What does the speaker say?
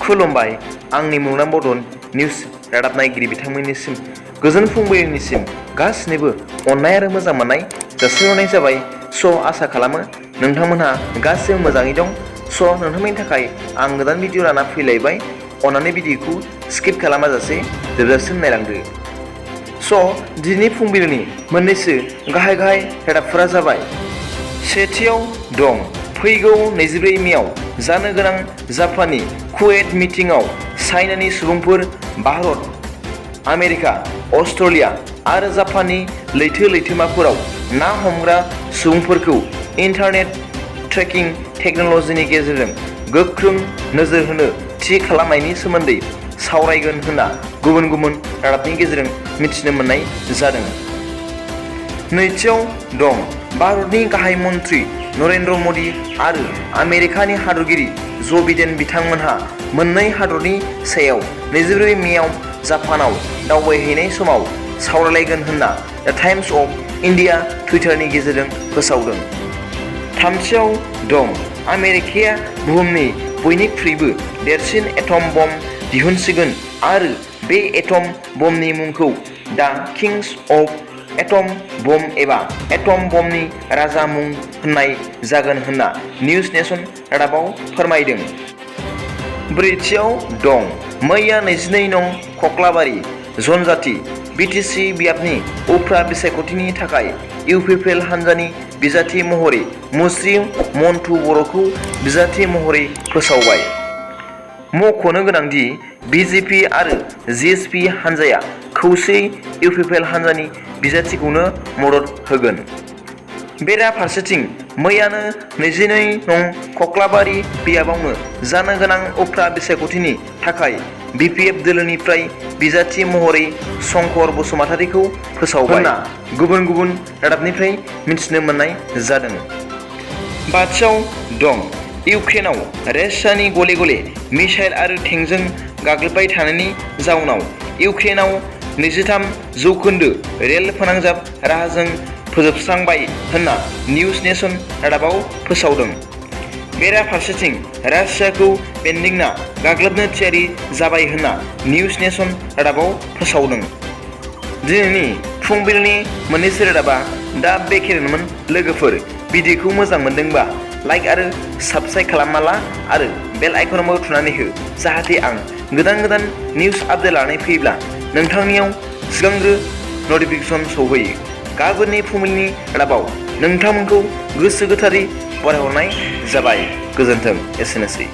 खुलुमबाय आंनि मुंदां बड'लेण्ड निउज रादाब नायगिरि बिथांमोननिसिम गोजोन फुंबिलिनिसिम गासिनोबो अननाय आरो मोजां मोननाय जासिहरनाय जाबाय। स' आसा खालामो नोंथांमोनहा गासिबो मोजाङै दं। स' नोंथांमोननि थाखाय आं गोदान भिडिअ लाना फैलायबाय। अन्नानै भिडिअखौ स्किप खालामाजासे जोबजासिम नायलांदो। स' दिनैनि फुंबिलिनि मोननैसो गाहाय रादाबफोरा जाबाय। सेथियाव दं फैगौ 24 मेआव जानो गोनां जापाननि कुवेट मिटिंआव चाइनानि सुबुंफोर भारत, आमेरिका, अस्ट्रेलिया आरो जापाननि लैथोमाफोराव ना हमग्रा सुबुंफोरखौ इन्टारनेट ट्रेकिं टेक्न'लजिनि गेजेरजों गोख्रों नोजोर होनो थि खालामनायनि सोमोन्दै सावरायगोन होनना गुबुन रादाबनि गेजेरजों मिथिनो मोननाय जादों। नैथियाव दं भारतनि गाहाय मन्त्रि नरेन्द्र मदि आरो आमेरिकानि हादरगिरि जो बिडेन बिथांमोनहा मोननै हादरनि सायाव 24 मेआव जापानाव दावबायहैनाय समाव सावरायलायगोन होनना द टाइम्स अफ इन्डिया टुइटारनि गेजेरजों फोसावदों। थामथियाव दं आमेरिकाया बुहुमनि बयनिख्रुइबो देरसिन एटम बम दिहुनसिगोन आरो बे एटम बमनि मुंखौ द किंस अफ एटम बम एबा एटम बमनि राजा मुं होननाय जागोन होनना निउज नेशन रादाबाव फोरमायदों। ब्रैथियाव दं मैया 22 नं कक्लाबारि जनजाति बिटिसि बियाबनि उफ्रा बिसायख'थिनि थाखाय इउपिपिएल हान्जानि बिजाथि महरै मुस्रि मन्टु बर'खौ बिजाथि महरै फोसावबाय। मख'नो गोनांदि बिजेपि आरो जिएसपि हान्जाया खौसेयै इउपिपिएल हान्जानि बिजाथिखौनो मदद होगोन। बेराफारसेथिं मैयानो 22 नं कक्लाबारि बियाबावनो जानो गोनां उफ्रा बिसायख'थिनि थाखाय बिपिएफ दोलोनिफ्राय बिजाथि महरै शंकर बसुमतारीखौ फोसावबाय होनना गुबुन रादाबनिफ्राय मिथिनो मोननाय जादों। बाथियाव दं इउक्रेनाव रासियानि गले मिसाइल आरो टेंकजों गाग्लोबबाय थानायनि जाउनाव इउक्रेनाव 23% रेल फोनांजाब राहाजों फोजोबस्रांबाय होनना निउज नेशन रादाबाव फोसावदों। बेराफारसेथिं रासियाखौ बेन्दिंना गाग्लोबनो थियारि जाबाय होनना निउज नेशन रादाबाव फोसावदों। दिनैनि फुंबिलिनि मोननैसो रादाबा दा बेखिनिमोन। लोगोफोर भिडिअखौ मोजां मोनदोंबा लाइक आरो साबस्क्राइब खालामना ला आरो बेल आइकनावबो थुनानै हो, जाहाथे आं गोदान निउज आपडेट लानानै फैयोब्ला नोंथांनियाव सिगांग्रो नटिफिकेसन सौहैयो। गाबोननि फुंबिलिनि रादाबाव नोंथांमोनखौ गोसो गोथारै बरायहरनाय जाबाय। गोजोन्थों। एसेनोसै।